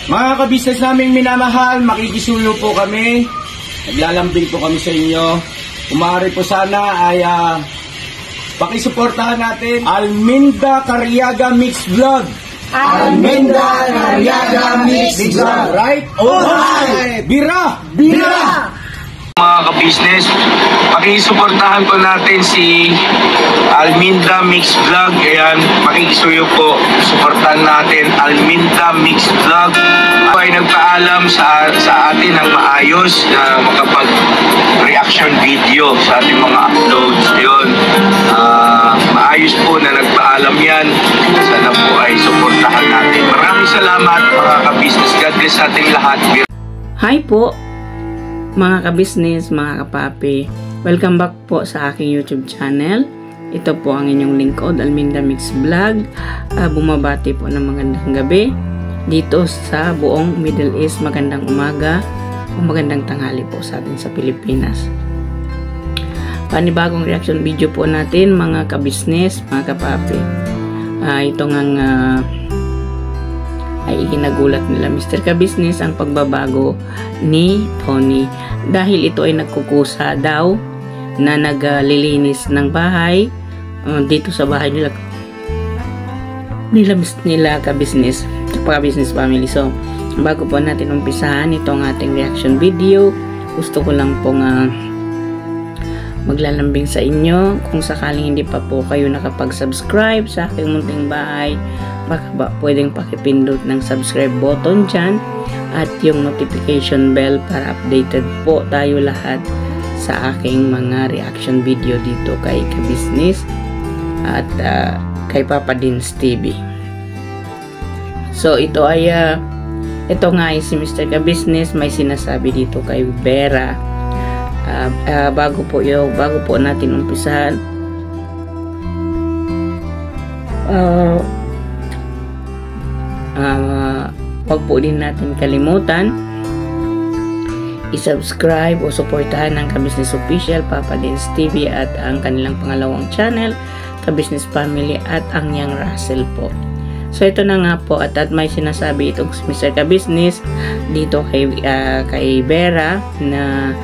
Mga kabisnes naming minamahal, makikisuyo po kami. Naglalambing po kami sa inyo. Kung maaari po sana ay pakisuportahan natin Alminda Cariaga Mix Vlog. Alminda Cariaga Mix Vlog. Right? Alright! Bira! Bira! Mga kabisnes, pakisuportahan po natin si Alminda Mix Vlog. Ayan, makikisuyo po. Suportahan natin Alminda Mix Vlog. Ako ay nagpaalam sa atin ng maayos na makapag-reaction video sa ating mga uploads. Yun, maayos po na nagpaalam yan. Sana po ay suportahan natin. Maraming salamat mga kabisnes. God bless sa ating lahat. Hi po mga kabisnes, mga kapapi. Welcome back po sa aking YouTube channel. Ito po ang inyong lingkod, Alminda Mix Vlog. Bumabati po ng magandang gabi dito sa buong Middle East. Magandang umaga o magandang tanghali po sa atin sa Pilipinas. Panibagong reaction video po natin mga kabisnes, mga kapapi. Ito ngang ay ikinagulat nila Mr. Kabisnes ang pagbabago ni Tony dahil ito ay nagkukusa daw na naglilinis ng bahay dito sa bahay nila kabisnes, kabisnes family. So bago po natin umpisahan itong ating reaction video, gusto ko lang pong maglalambing sa inyo. Kung sakaling hindi pa po kayo nakapag-subscribe sa aking munting bahay, baka pwedeng pakipindot ng subscribe button dyan at yung notification bell para updated po tayo lahat sa aking mga reaction video dito kay Kabisnes at kay Papa Dins TV. So ito ay ito nga ay si Mr. Kabisnes may sinasabi dito kay Vera. Bago po natin umpisahan, wag po din natin kalimutan i-subscribe o suportahan ng Kabisnes Official, Papa Dins TV at ang kanilang pangalawang channel, Kabisnes Family at ang Yang Russell po. So ito na nga po at may sinasabi itong Mr. Kabisnes dito kay Vera na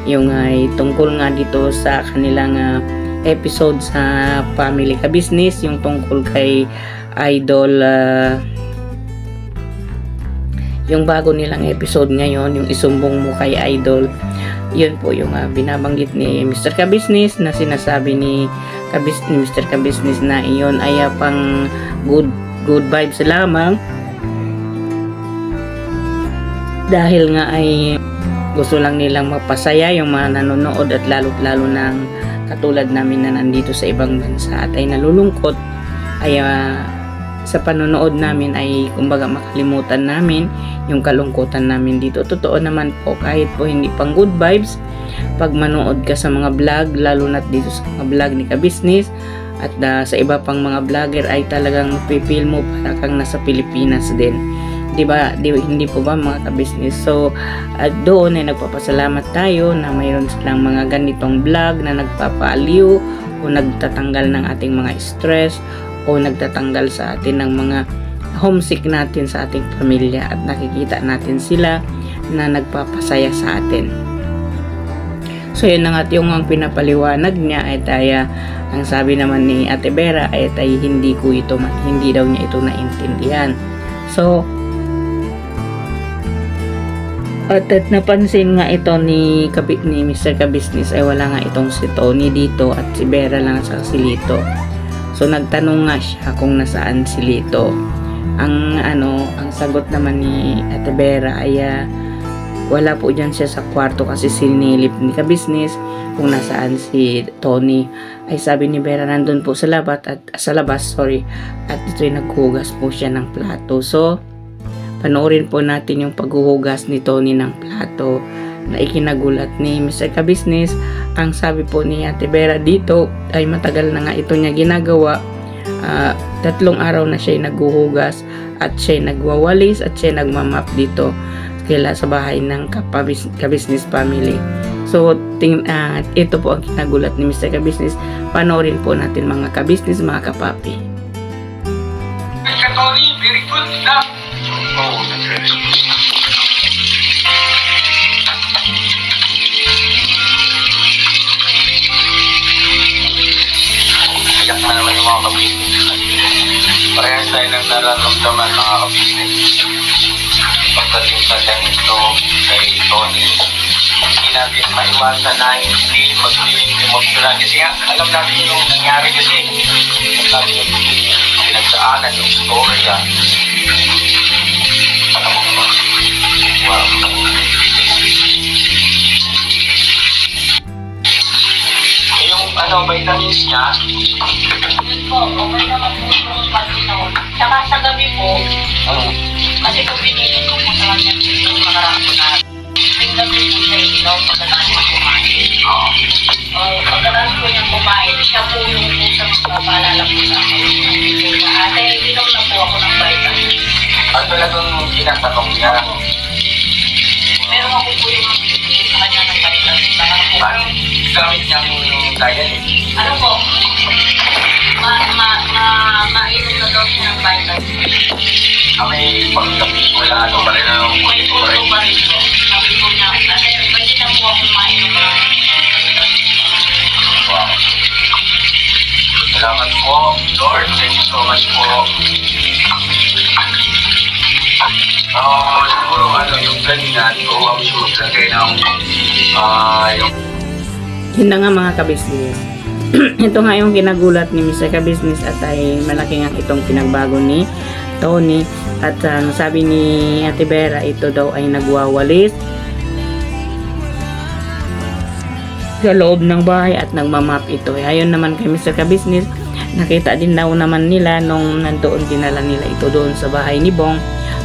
yung tungkol nga dito sa kanilang episode sa Family Kabisnes, yung tungkol kay Idol, yung bago nilang episode ngayon, yung isumbong mo kay Idol. Yun po yung binabanggit ni Mr. Kabisnes na sinasabi ni Mr. Kabisnes na iyon ay pang good vibes lamang dahil nga ay gusto lang nilang mapasaya yung mga nanonood at lalo ng katulad namin na nandito sa ibang bansa at ay nalulungkot ay sa panonood namin ay kumbaga makalimutan namin yung kalungkutan namin dito. Totoo naman po, kahit po hindi pang good vibes, pag manood ka sa mga vlog, lalo na dito sa mga vlog ni Kabisnes at sa iba pang mga vlogger ay talagang pipil mo para kang nasa Pilipinas din. Diba? Hindi po ba mga Kabisnes? So doon ay nagpapasalamat tayo na mayroon silang mga ganitong vlog na nagpapaaliw o nagtatanggal ng ating mga stress o nagtatanggal sa atin ng mga homesick natin sa ating pamilya at nakikita natin sila na nagpapasaya sa atin. So yun na nga yung ang pinapaliwanag niya ay ang sabi naman ni Ate Vera ay hindi daw niya ito naintindihan. So at napansin nga ito ni Mr. Kabisnes ay wala nga itong si Tony dito at si Vera lang sa si Lito. So nagtanong nga siya kung nasaan si Lito. Ang sagot naman ni Ate Vera ay wala po dyan siya sa kwarto kasi sinilip ni Kabisnes kung nasaan si Tony. Ay sabi ni Vera nandun po sa labas at ito'y naghugas po siya ng plato. So panoorin po natin yung paghuhugas ni Tony ng plato na ikinagulat ni Mr. Kabisnes. Ang sabi po ni Ate Vera dito ay matagal na nga ito niya ginagawa. 3 araw na siya naghuhugas at siya nagwawalis at siya nagmamap dito sa bahay ng Kabisnes family. So ito po ang kinagulat ni Mr. Kabisnes. Panoorin po natin mga Kabisnes, mga kapapi. Tony, very good na. Iyak na naman yung mga ka-business. Parehas tayo ng nararamdaman mga ka-business. Pagdating sa ganito kay Tony, hindi natin maiwasan na hindi magiging emotional. Kasi nga, alam natin yung nangyari kasi. Alam natin yung pinagsaanan, yung storya. Wow. Yung vitamins niya, Yun po, okay naman po yung pag-inom. Saka sa gabi po, kasi kung pinili ko po sa kanya yung makarang po na yung gabi po siya inom pagkatapos niya kumain. Pagkatapos po niya kumain, siya po yung pusang mapaalala po sa akin. Ate, inom na po ako ng vitamin. ang talagang tinatanong niya. Pero ako po yung magbibigay sa kanya ng vitamin. Saka po, Gamit niyang diet. ano po, mainom na daw siya ng vitamin. May pagkapit wala pa rin May puso pa rin po. Sabi ko niya, kasi pwede na po ako mainom ng Wow. Salamat po, Lord. Thank you so much po. Siguro yung ganyan, I'm sure lagay ng yung Yun na nga mga kabisnes. Ito nga yung kinagulat ni Mr. Kabisnes at ay malaki nga itong pinagbago ni Tony. At sabi ni Ate Vera, ito daw ay nagwawalis sa loob ng bahay at nagmamap ito. Ayon naman kay Mr. Kabisnes, nakita din daw naman nila nung nandoon dinala nila ito doon sa bahay ni Bong.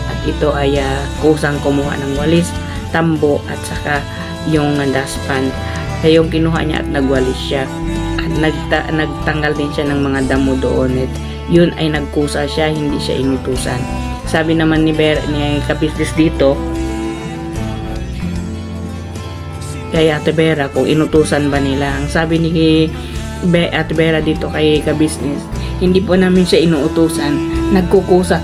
At ito ay kusang kumuha ng walis, tambo at saka yung dustpan. Kaya yung kinuha niya at nagwalis siya. At nagtanggal din siya ng mga damo doon. At yun ay nagkusa siya, hindi siya inutusan. Sabi naman ni Kabisnes dito, kay Ate Vera kung inutusan ba nila. Ang sabi ni Ate Vera dito kay Kabisnes, hindi po namin siya inuutusan. Nagkukusa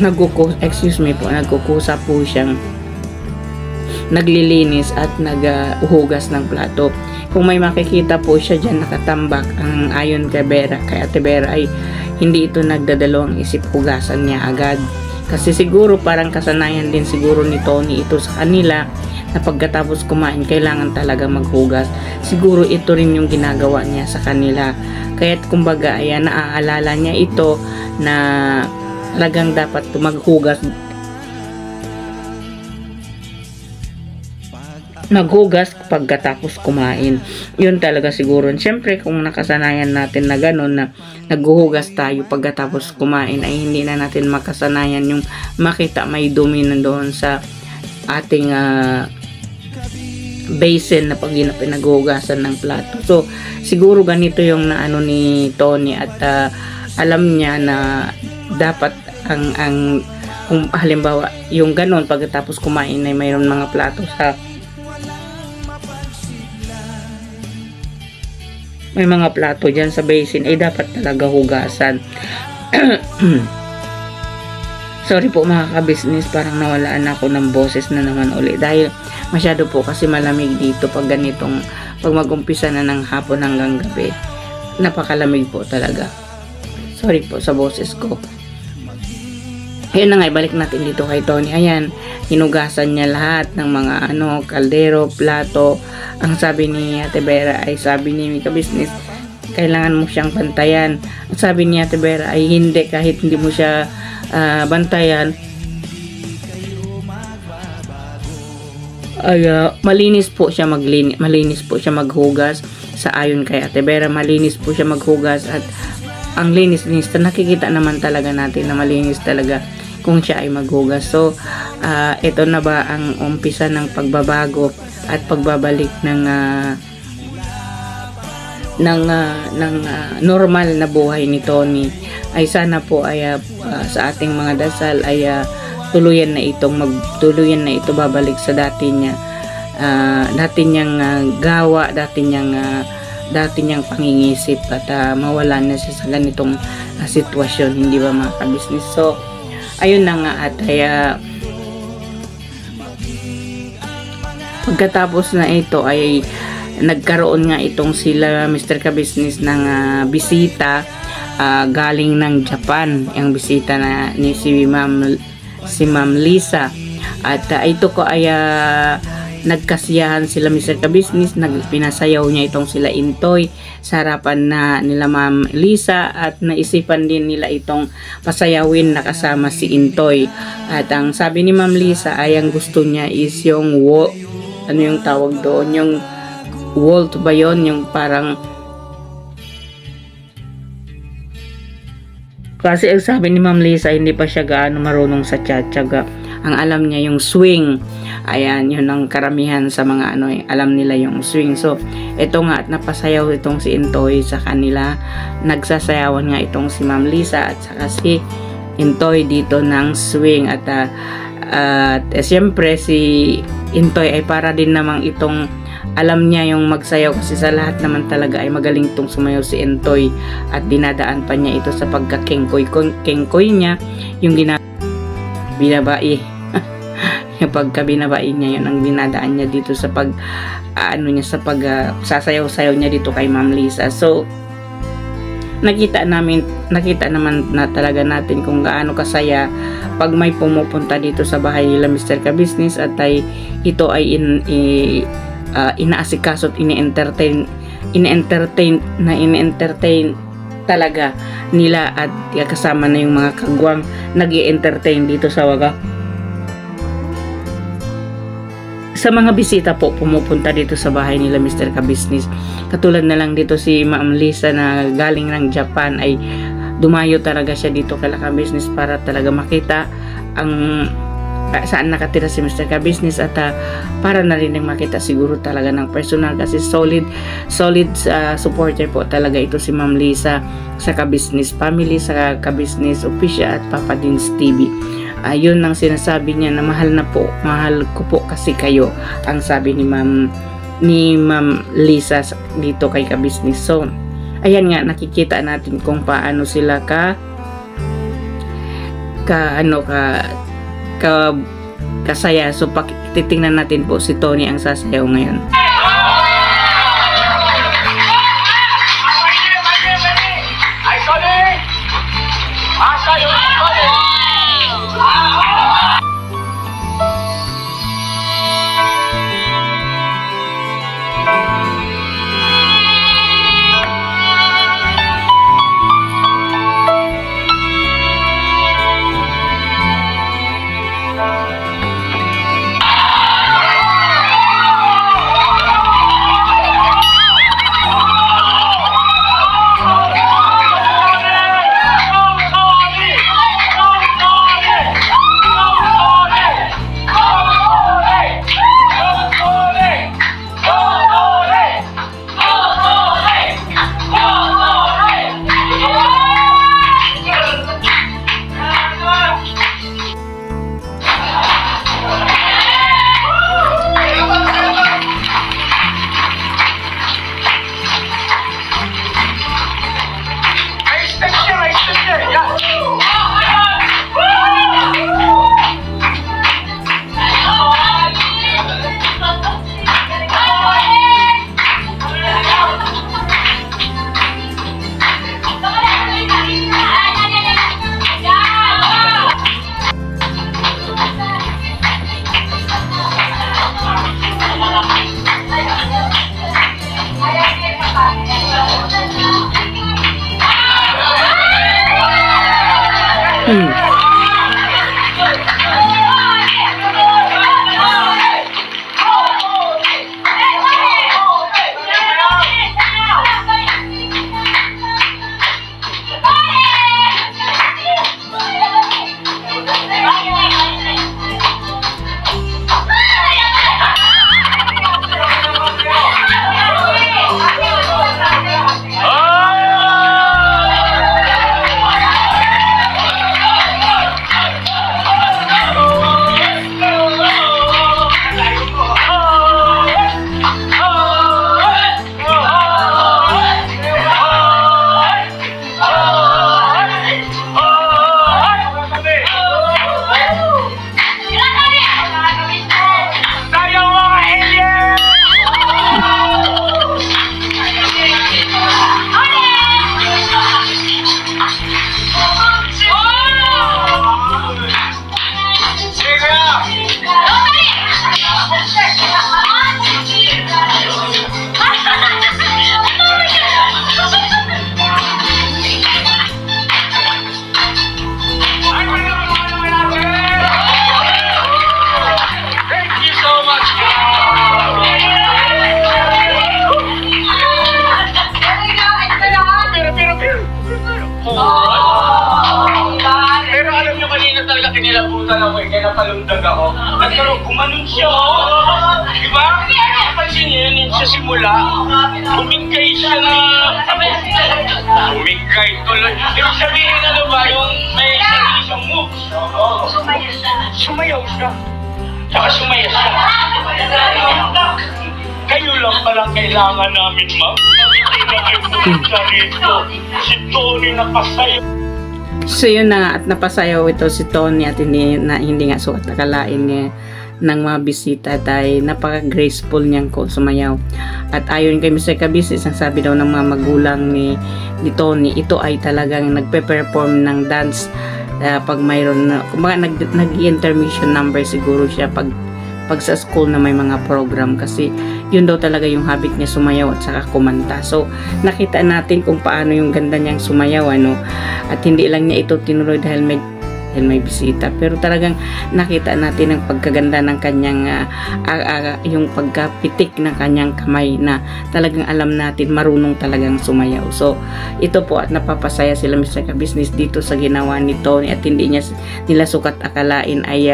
nagkukusa po siyang naglilinis at naghuhugas ng plato. Kung may makikita po siya dyan nakatambak, ang ayon kay Ate Vera ay hindi ito nagdadalawang isip, hugasan niya agad. Kasi siguro parang kasanayan din siguro ni Tony ito sa kanila na pagkatapos kumain kailangan talaga maghugas. Siguro ito rin yung ginagawa niya sa kanila. Kaya't kumbaga ay naaalala niya ito na talagang dapat maghugas pagkatapos kumain. Yun talaga siguro. Siyempre kung nakasanayan natin na gano'n na naghuhugas tayo pagkatapos kumain ay hindi na natin makasanayan yung makita may dumi nandoon sa ating basin na pag pinaghuhugasan ng plato. So siguro ganito yung naano ni Tony at alam niya na dapat ang kung halimbawa yung gano'n pagkatapos kumain ay mayroon mga plato sa may mga plato dyan sa basin ay dapat talaga hugasan. Sorry po mga kabisnes, parang nawalaan ako ng boses na naman uli dahil masyado po kasi malamig dito pag ganitong pag mag-umpisa na ng hapon hanggang gabi. Napakalamig po talaga. Sorry po sa boses ko. Ayun na nga, balik natin dito kay Tony. Ayan, hinugasan niya lahat ng mga kaldero, plato. Ang sabi ni Ate Vera ay sabi ni Mika Business, kailangan mo siyang bantayan. Ang sabi ni Ate Vera ay hindi, kahit hindi mo siya bantayan ay malinis po siya malinis po siya maghugas. Sa ayon kay Ate Vera, malinis po siya maghugas at ang linis-linis, nakikita naman talaga natin na malinis talaga kung siya ay maghugas. So ito na ba ang umpisa ng pagbabago at pagbabalik ng normal na buhay ni Tony. Ay sana po ay sa ating mga dasal ay tuluyan na ito babalik sa dati niyang gawa, dati niyang dati niyang pangingisip at mawala na siya sa ganitong sitwasyon, hindi ba mga kabisnes? So ayun na nga, at pagkatapos na ito ay nagkaroon nga itong sila Mr. Kabisnes ng bisita galing ng Japan, yung bisita na ni si Ma'am Lisa. At ito ko ay nagkasiyahan sila Mr. Kabisnes, pinasayaw niya itong sila Intoy sa harapan na nila Ma'am Lisa, at naisipan din nila itong pasayawin na kasama si Intoy. At ang sabi ni Ma'am Lisa ay ang gusto niya is yung ano yung tawag doon, yung waltz ba yun, yung parang, kasi ang sabi ni Ma'am Lisa hindi pa siya gaano marunong sa cha-cha-ga. Ang alam niya yung swing. Ayan, yun ang karamihan sa mga alam nila yung swing. So ito nga, at napasayaw itong si Intoy sa kanila. Nagsasayawan nga itong si Ma'am Lisa at saka si Intoy dito ng swing. At siyempre si Intoy ay para din namang itong alam niya yung magsayaw, kasi sa lahat naman talaga ay magaling tong sumayaw si Intoy, at dinadaan pa niya ito sa pagka-kengkoy niya, yung binabai yung pagka-binabai niya, yun ang dinadaan niya dito sa sasayaw-sayaw niya dito kay Ma'am Lisa. So nakita naman na talaga natin kung gaano kasaya pag may pumupunta dito sa bahay nila Mr. Kabisnes, at ito ay inaasikaso at ini-entertain talaga nila, at kasama na yung mga kagwang nag-i-entertain dito sa waga. Sa mga bisita po pumupunta dito sa bahay nila Mr. Kabisnes, katulad na lang dito si Ma'am Lisa na galing ng Japan, ay dumayo talaga siya dito kay Kabisnes para talaga makita ang saan nakatira si Mr. Kabisnes, at para na rin makita siguro talaga ng personal, kasi solid supporter po talaga ito si Ma'am Lisa sa Kabisnes family, sa Kabisnes Official at Papa Dins TV. Yun ang sinasabi niya na mahal ko po kasi kayo, ang sabi ni Ma'am Lisa dito kay Kabisnes. So ayan nga, nakikita natin kung paano sila kasaya. So titingnan natin po si Tony ang sasayaw ngayon. na talaga kinilabutan ako kaya napalundag ako. Nagkaroon, gumanon siya. Di ba? Napansin niyo yun sa simula. Bumigay siya na... Bumigay tuloy. Ibig sabihin ano ba yung may sarili siyang moves? Sumayaw siya. Tsaka sumaya siya. Kayo lang palang kailangan namin, ma'am. Hindi na kayo pumunta rito. Si Tony napasayaw. So yun na nga, at napasayaw ito si Tony at hindi nga sukat nakalain niya ng mga bisita dahil napaka-graceful niyang sumayaw. At ayon kay Mr. Kabisnes, ang sabi daw ng mga magulang ni Tony, ito ay talagang nagpe-perform ng dance pag mayroon na, kumbaga nag-intermission number siguro siya pag sa school na may mga program, kasi yun daw talaga yung habit niya, sumayaw at saka kumanta. So nakita natin kung paano yung ganda niyang sumayaw, ano, at hindi lang niya ito tinuloy dahil may bisita, pero talagang nakita natin ang pagkaganda ng kanyang yung pagkapitik ng kanyang kamay, na talagang alam natin marunong talagang sumayaw. So ito po, at napapasaya sila Mr. Kabisnes dito sa ginawa ni Tony, at hindi nila sukat akalain ay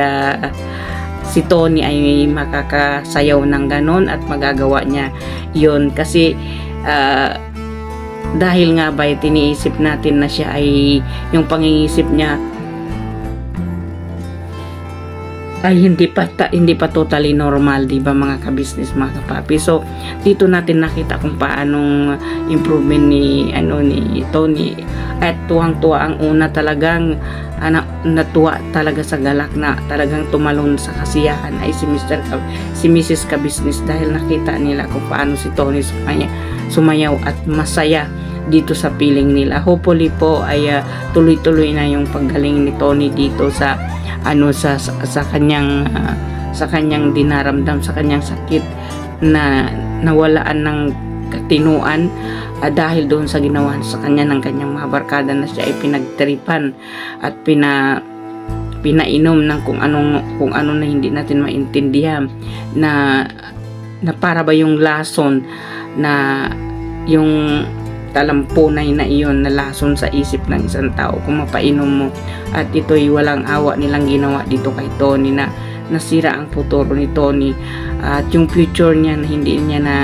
si Tony ay makakasayaw ng ganon at magagawa niya yun, kasi dahil nga ba tiniisip natin na siya ay yung pangingisip niya ay hindi pa totally normal, di ba mga kabisnes, mga kapapi. So dito natin nakita kung paanong improvement ni Tony, at tuwang-tuwa. Ang una talagang natuwa talaga sa galak, na talagang tumalon sa kasiyahan ay si Mrs. Kabisnes, dahil nakita nila kung paano si Tony sumayaw at masaya dito sa piling nila. Hopefully po ay tuloy-tuloy na yung paggaling ni Tony dito sa kanyang dinaramdam, sa kanyang sakit na nawalaan ng katinuan dahil doon sa ginawa sa kanya ng kanyang mga barkada, na siya ay pinagtripan at pinainom ng kung ano na hindi natin maintindihan, na para ba yung lason, na yung talampunay na iyon na lason sa isip ng isang tao kung mapainom mo. At ito'y walang awa nilang ginawa dito kay Tony, na nasira ang futuro ni Tony at yung future niya na hindi niya na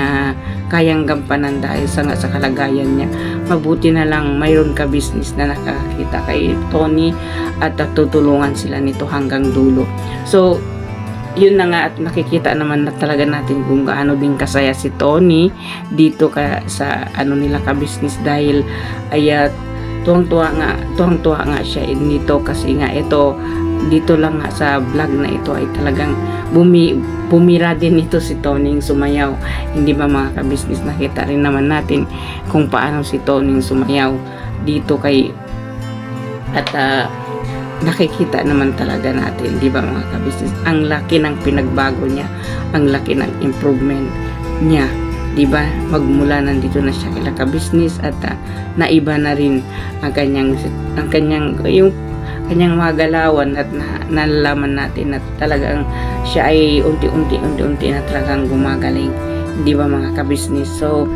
kayang gampanan dahil sa kalagayan niya. Mabuti na lang mayroon Kabisnes na nakakita kay Tony at tutulungan sila nito hanggang dulo. So yun na nga, at nakikita naman na talaga natin kung gaano din kasaya si Tony dito sa nila Kabisnes, dahil ay tuwang-tuwa nga siya dito, kasi nga ito dito lang nga sa vlog na ito ay talagang bumira din ito si Tony sumayaw, hindi ba mga Kabisnes? Nakita rin naman natin kung paano si Tony sumayaw dito at nakikita naman talaga natin, di ba mga Kabisnes, ang laki ng pinagbago niya, ang laki ng improvement niya, di ba? Magmula nandito na siya kila Kabisnes at naiba na rin ang kanyang mga galawan, at nalalaman natin na talagang siya ay unti-unti na talagang gumagaling, di ba mga Kabisnes? So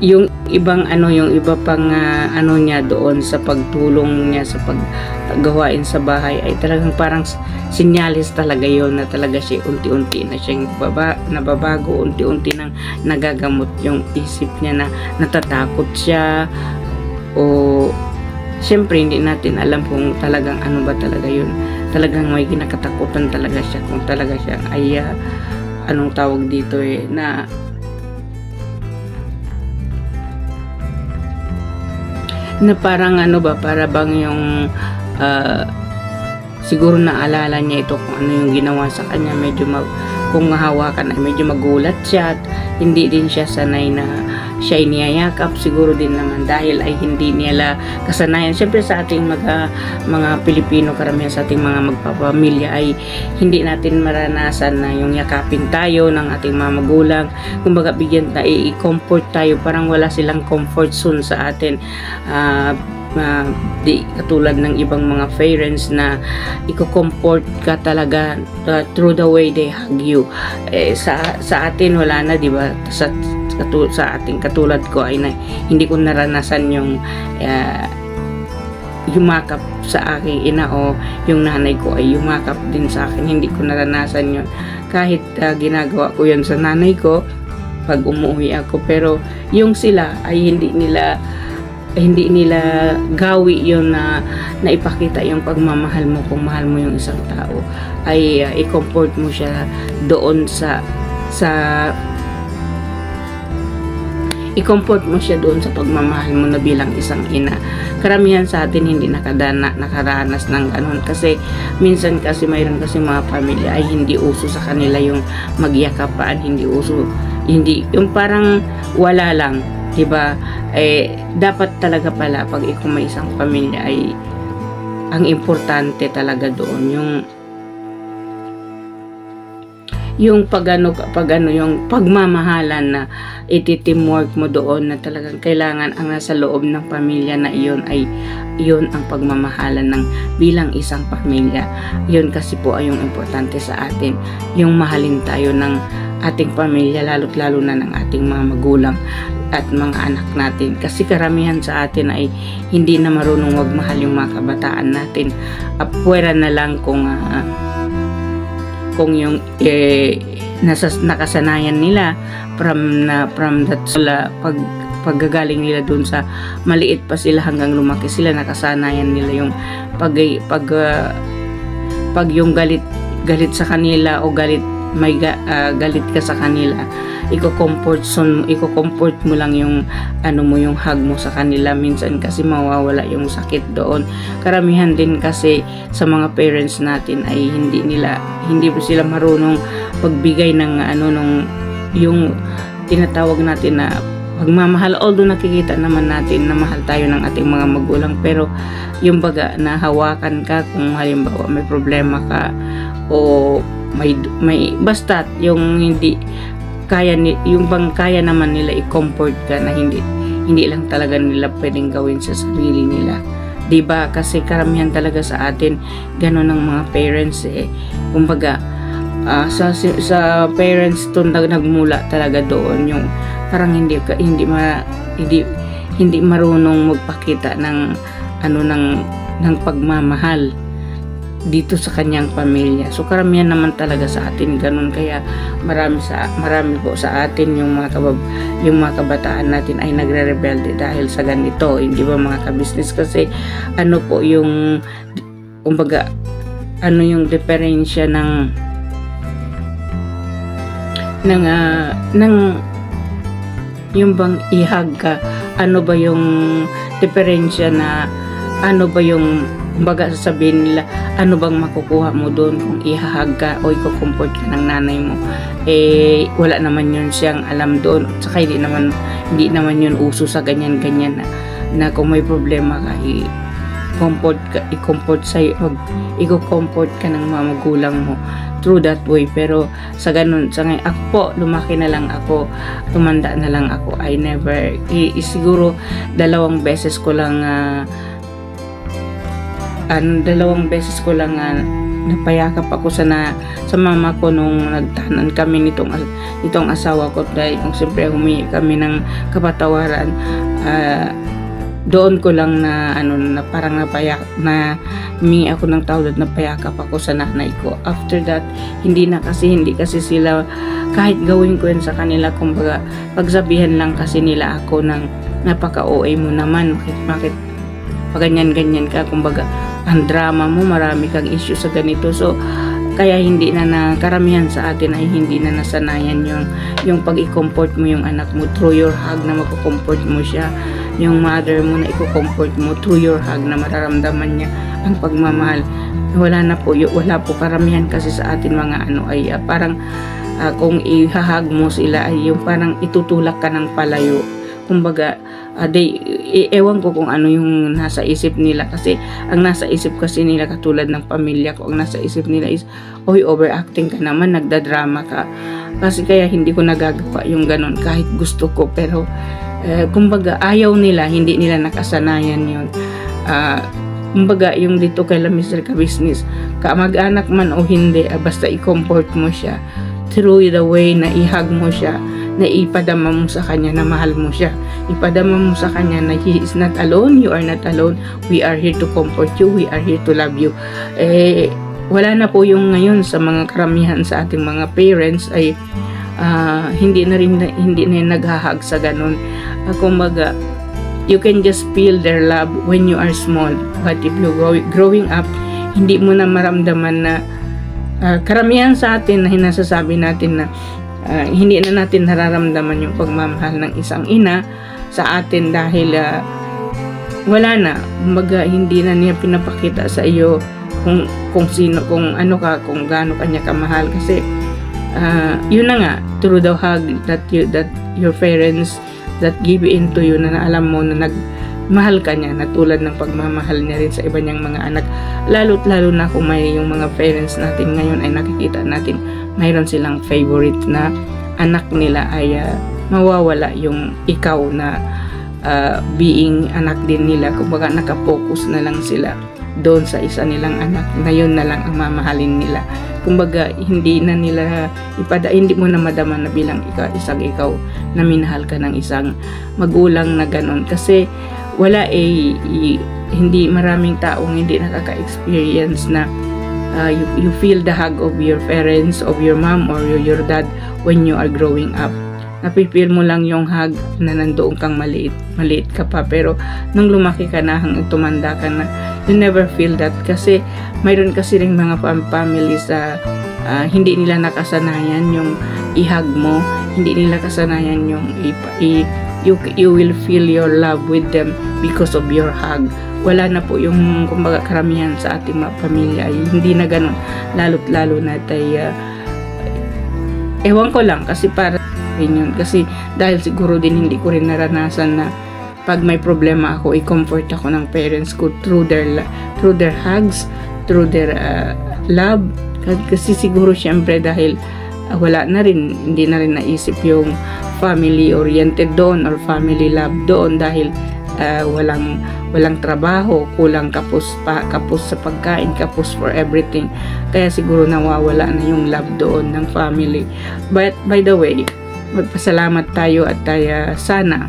yung iba pang niya doon sa pagtulong niya sa paggawain sa bahay ay talagang parang sinyalis talaga yon, na talaga siya unti-unti na siyang nababago, unti-unti nang nagagamot yung isip niya, na natatakot siya, o syempre hindi natin alam kung talagang ano ba talaga yun, talagang may kinakatakutan talaga siya kung talaga siya ay anong tawag dito na parang para bang yung siguro naalala niya ito kung ano yung ginawa sa kanya, kung mahawakan ay medyo magulat siya, at hindi din siya sanay na siya iniyayakap, siguro din naman dahil ay hindi nila kasanayan. Siyempre sa ating mga Pilipino, karamihan sa ating mga magpapamilya ay hindi natin maranasan na yung yakapin tayo ng ating mga magulang, kumbaga bigyan na i-comfort tayo, parang wala silang comfort zone sa atin. Di katulad ng ibang mga parents na i-comfort ka talaga through the way they hug you. Sa atin wala na, di ba? sa ating katulad ko ay hindi ko naranasan yung yumakap sa aking ina o yung nanay ko ay yumakap din sa akin. Hindi ko naranasan yun. Kahit ginagawa ko yun sa nanay ko pag umuwi ako, pero yung sila ay hindi nila gawi yun na ipakita yung pagmamahal mo. Kung mahal mo yung isang tao ay i-comfort mo siya doon i-comfort mo siya doon sa pagmamahal mo na bilang isang ina. Karamihan sa atin hindi nakaranas ng ganun, kasi minsan kasi mayroon kasi mga pamilya ay hindi uso sa kanila yung magyakapan, hindi yung parang wala lang, diba? Dapat talaga pala pag ikaw may isang pamilya ay ang importante talaga doon yung yung pagmamahalan na iti-teamwork mo doon, na talagang kailangan ang nasa loob ng pamilya na iyon ay iyon ang pagmamahalan ng bilang isang pamilya. Iyon kasi po ay yung importante sa atin, yung mahalin tayo ng ating pamilya, lalo na ng ating mga magulang at mga anak natin, kasi karamihan sa atin ay hindi na marunong magmahal yung mga kabataan natin. Apwera na lang kung yung nakasanayan nila from that paggagaling nila dun sa maliit pa sila hanggang lumaki sila, nakasanayan nila yung pag yung galit sa kanila o galit ka sa kanila, i-comfort mo lang yung yung hug mo sa kanila. Minsan kasi mawawala yung sakit doon. Karamihan din kasi sa mga parents natin ay hindi sila marunong pagbigay ng yung tinatawag natin na pagmamahal. Although nakikita naman natin na mahal tayo ng ating mga magulang, pero yung baga na hawakan ka kung halimbawa may problema ka o may basta yung hindi kaya yung bang kaya naman nila i-comfort ka, na hindi lang talaga nila pwedeng gawin sa sarili nila, diba? Kasi karamihan talaga sa atin gano'n ang mga parents kumbaga sa parents to nagmula talaga doon yung parang hindi marunong magpakita ng ng pagmamahal dito sa kanyang pamilya. So karamihan naman talaga sa atin ganun, kaya marami po sa atin yung mga kabataan natin ay nagre-rebelde dahil sa ganito, hindi ba mga ka-business? Kasi po yung kumbaga yung diferensya ng yung bang ihag ka, ba yung diferensya na ba yung kumbaga sasabihin nila, bang makukuha mo doon kung ihahag ka o i-comfort ka ng nanay mo? Wala naman yun siyang alam doon. Saka hindi naman yun uso sa ganyan-ganyan na kung may problema ka, i-comfort ka ng mga magulang mo through that way. Pero sa ganun, sa ngayon, ako po, lumaki na lang ako, tumanda na lang ako, I never, siguro 2 beses ko lang napayakap ako sa mama ko nung nagtahanan kami nitong asawa ko, dahil kung siyempre humingi kami ng kapatawaran. Doon ko lang na parang humingi ako ng tawad, napayakap ako sa nanay ko. After that, hindi kasi sila, kahit gawin ko yun sa kanila, kumbaga pagsabihan lang kasi nila ako ng napaka-OA mo naman, bakit paganyan-ganyan ka, kumbaga ang drama mo, marami kang issue sa ganito. So kaya karamihan sa atin ay hindi na nasanayan yung pag-i-comfort mo yung anak mo through your hug, na mako-comfort mo siya, yung mother mo na i-comfort mo through your hug, na mararamdaman niya ang pagmamahal. Wala po karamihan kasi sa atin mga ay parang kung ihahag mo sila ay yung parang itutulak ka ng palayo. Kumbaga ewan ko kung ano yung nasa isip nila, kasi ang nasa isip kasi nila, katulad ng pamilya ko, ang nasa isip nila is, overacting ka naman, nagdadrama ka. Kasi kaya hindi ko nagagawa yung ganun kahit gusto ko, pero kumbaga ayaw nila, hindi nila nakasanayan yun. Kumbaga yung dito kay Mr. Ka-Business, kamag-anak man o hindi, basta i-comfort mo siya through the way na ihag mo siya, na ipadama mo sa kanya na mahal mo siya. Ipadama mo sa kanya na he is not alone, you are not alone, we are here to comfort you, we are here to love you. Wala na po yung ngayon sa mga karamihan sa ating mga parents ay hindi na naghahag sa ganun. Kumbaga, you can just feel their love when you are small, but if you growing up, hindi mo na maramdaman na karamihan sa atin na hinasasabi natin na hindi na natin nararamdaman yung pagmamahal ng isang ina sa atin dahil wala na, kumbaga hindi na niya pinapakita sa iyo kung sino, kung ano ka, kung gaano kanya kamahal, kasi yun na nga, through the hug that your parents that give into you, na alam mo na nagmahal ka niya, na tulad ng pagmamahal niya rin sa iba niyang mga anak. Lalo na kung may yung mga parents natin ngayon ay nakikita natin mayroon silang favorite na anak nila, ay mawawala yung ikaw na being anak din nila. Kumbaga nakapokus na lang sila doon sa isa nilang anak, na yun na lang ang mamahalin nila. Kumbaga hindi mo na madama na bilang ikaw na minahal ka ng isang magulang na ganon, kasi wala hindi maraming taong hindi nakaka-experience na you feel the hug of your parents, of your mom or your dad when you are growing up. Napipil mo lang yung hug na nandoon kang maliit ka pa, pero nung lumaki ka na, hanggang tumanda ka na, you never feel that, kasi mayroon kasi ring mga families sa hindi nila nakasanayan yung i-hug mo, hindi nila kasanayan yung you will feel your love with them because of your hug. Wala na po yung, kumbaga, karamihan sa ating mga pamilya ay hindi na ganun, lalo na tayo ewan ko lang, kasi para rin yun, kasi dahil siguro din hindi ko rin naranasan na pag may problema ako, i-comfort ako ng parents ko through their hugs, through their love, kasi siguro syempre dahil wala na rin, hindi na rin naisip yung family oriented doon or family love doon, dahil walang trabaho, kulang kapos sa pagkain, kapos for everything, kaya siguro nawawala na yung love doon ng family. But by the way, magpasalamat tayo at sana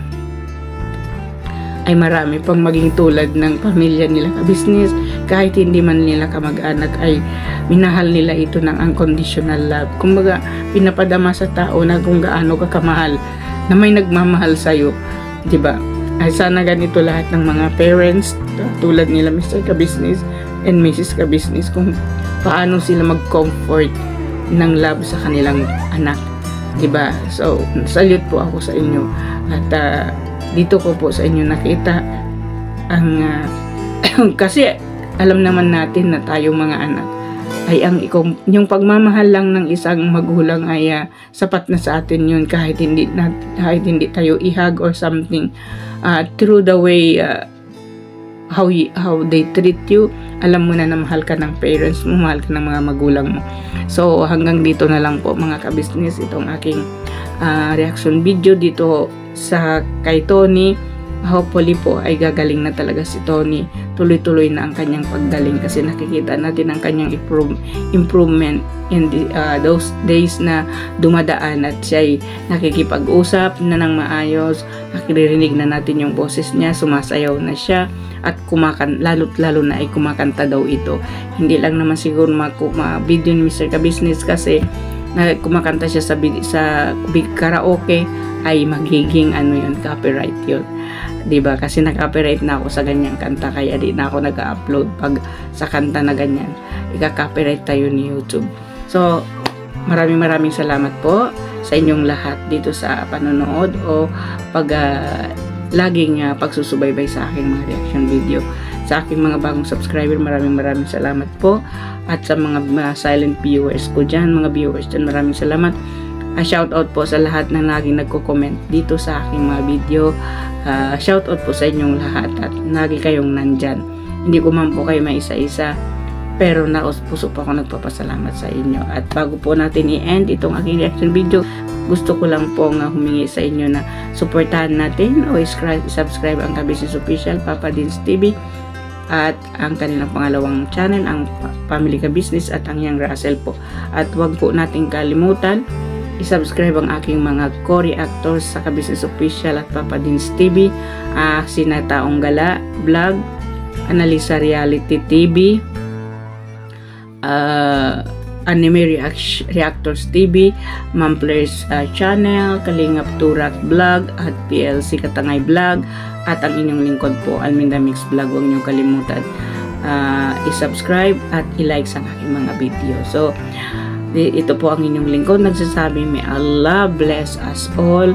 ay marami pang maging tulad ng pamilya nila ka-business, kahit hindi man nila kamag-anak, ay minahal nila ito ng unconditional love. Kumbaga pinapadama sa tao na kung gaano ka kamahal, na may nagmamahal sa'yo, diba? Ay sana ganito lahat ng mga parents tulad nila Mr. Ka-business and Mrs. Ka-business, kung paano sila mag-comfort ng love sa kanilang anak, diba? So salute po ako sa inyo, at dito ko po sa inyo nakita ang kasi alam naman natin na tayong mga anak ay yung pagmamahal lang ng isang magulang ay sapat na sa atin yun, kahit hindi tayo i-hug or something. Through the way how they treat you, alam mo na na mahal ka ng parents mo, mahal ka ng mga magulang mo. So hanggang dito na lang po mga ka-business itong aking reaction video dito sa kay Tony. Hopefully po ay gagaling na talaga si Tony, tuloy-tuloy na ang kanyang paggaling, kasi nakikita natin ang kanyang improvement in those days na dumadaan, at siya'y nakikipag-usap na ng maayos, nakirinig na natin yung boses niya, sumasayaw na siya, at lalo na ay kumakanta daw ito. Hindi lang naman siguro video ni Mr. Ka-business, kasi kumakanta siya sa big karaoke, ay magiging copyright yun, diba? Kasi nag-copyright na ako sa ganyang kanta, kaya di na ako nag-upload pag sa kanta na ganyan, ika-copyright tayo ni YouTube. So maraming salamat po sa inyong lahat dito sa panonood o laging pagsusubaybay sa aking mga reaction video. Sa aking mga bagong subscriber, maraming salamat po, at sa mga silent viewers ko dyan, mga viewers dyan, maraming salamat. Shout out po sa lahat na laging nagko-comment dito sa aking mga video. Shout out po sa inyong lahat, at lagi kayong nandyan. Hindi ko man po kayo maisa-isa, pero puso po ako nagpapasalamat sa inyo. At bago po natin i-end itong aking reaction video, gusto ko lang po humingi sa inyo na supportahan natin o subscribe ang Ka-business Official Papa Dins TV, at ang kanilang pangalawang channel, ang Family Ka-business, at ang Young Russell po. At wag po nating kalimutan i-subscribe ang aking mga co-reactors sa Kabisnes Official at Papa Dins TV, sina Taong Gala Vlog, Analisa Reality TV, Anime Reactors TV, Mamplers Channel, Kalingap Turak Vlog, at PLC Katangay Vlog, at ang inyong lingkod po, Alminda Mix Vlog. Huwag niyong kalimutan i-subscribe at i-like sa aking mga video. So, ito po ang inyong lingkod nagsasabi, may Allah bless us all,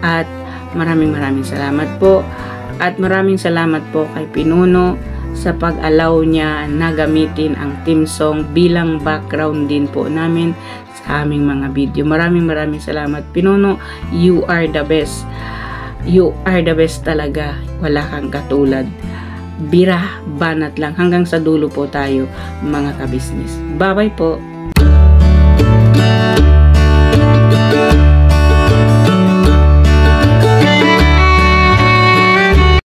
at maraming salamat po, at maraming salamat po kay Pinuno sa pag-allow niya na gamitin ang theme song bilang background din po namin sa aming mga video. Maraming salamat, Pinuno. You are the best. You are the best talaga. Wala kang katulad. Bira, banat lang. Hanggang sa dulo po tayo, mga kabisnes. Bye-bye po.